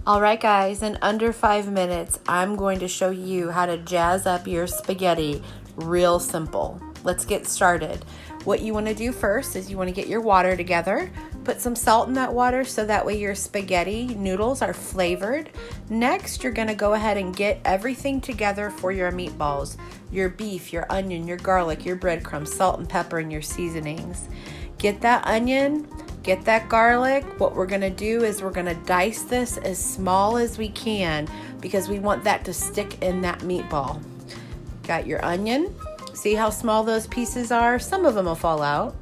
All right, guys, in under 5 minutes, I'm going to show you how to jazz up your spaghetti. Real simple. Let's get started. What you want to do first is you want to get your water together. Put some salt in that water so that way your spaghetti noodles are flavored. Next, you're going to go ahead and get everything together for your meatballs. Your beef, your onion, your garlic, your breadcrumbs, salt and pepper, and your seasonings. Get that onion. Get that garlic. What we're going to do is we're going to dice this as small as we can because we want that to stick in that meatball. Got your onion. See how small those pieces are? Some of them will fall out.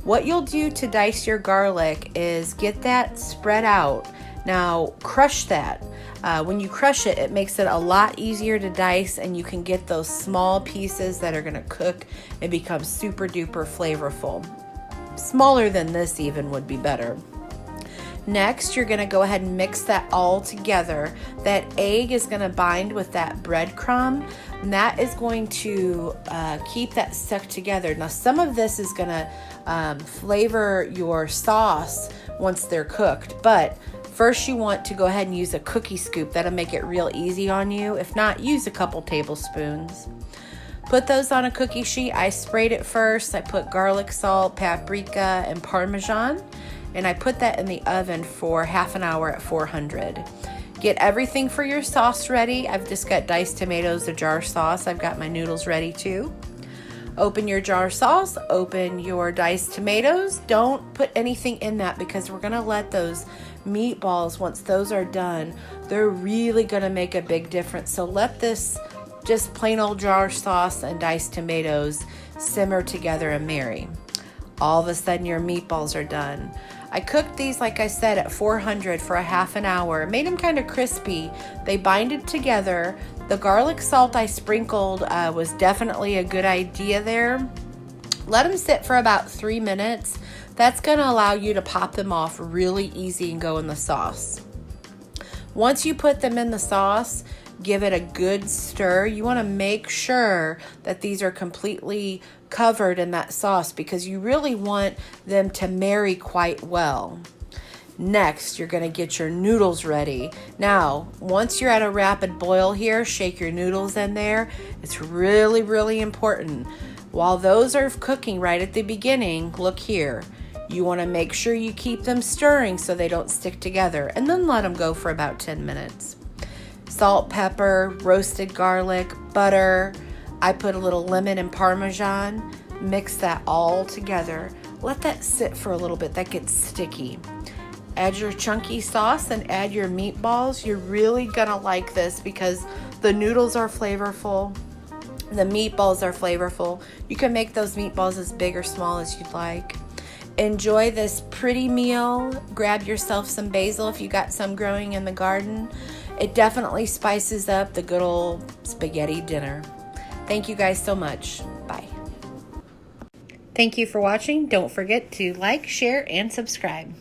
What you'll do to dice your garlic is get that spread out. Now crush that. When you crush it, it makes it a lot easier to dice and you can get those small pieces that are going to cook and become super duper flavorful. Smaller than this even would be better. Next, you're going to go ahead and mix that all together. That egg is going to bind with that breadcrumb, and that is going to keep that stuck together. Now, some of this is going to flavor your sauce once they're cooked, but first you want to go ahead and use a cookie scoop. That'll make it real easy on you. If not, use a couple tablespoons. Put those on a cookie sheet. I sprayed it first. I put garlic, salt, paprika, and Parmesan, and I put that in the oven for half an hour at 400. Get everything for your sauce ready. I've just got diced tomatoes, a jar sauce. I've got my noodles ready too. Open your jar sauce, open your diced tomatoes. Don't put anything in that because we're gonna let those meatballs, once those are done, they're really gonna make a big difference. So let this just plain old jar sauce and diced tomatoes simmer together and marry. All of a sudden your meatballs are done. I cooked these, like I said, at 400 for a half an hour. Made them kind of crispy. They binded together. The garlic salt I sprinkled was definitely a good idea there. Let them sit for about 3 minutes. That's going to allow you to pop them off really easy and go in the sauce. Once you put them in the sauce, give it a good stir. You want to make sure that these are completely covered in that sauce because you really want them to marry quite well. Next, you're going to get your noodles ready. Now, once you're at a rapid boil here, shake your noodles in there. It's really, really important. While those are cooking right at the beginning, look here. You want to make sure you keep them stirring so they don't stick together, and then let them go for about 10 minutes. Salt, pepper, roasted garlic, butter. I put a little lemon and Parmesan. Mix that all together. Let that sit for a little bit. That gets sticky. Add your chunky sauce and add your meatballs. You're really gonna like this because the noodles are flavorful. The meatballs are flavorful. You can make those meatballs as big or small as you'd like. Enjoy this pretty meal. Grab yourself some basil if you got some growing in the garden. It definitely spices up the good old spaghetti dinner. Thank you guys so much. Bye. Thank you for watching. Don't forget to like, share, and subscribe.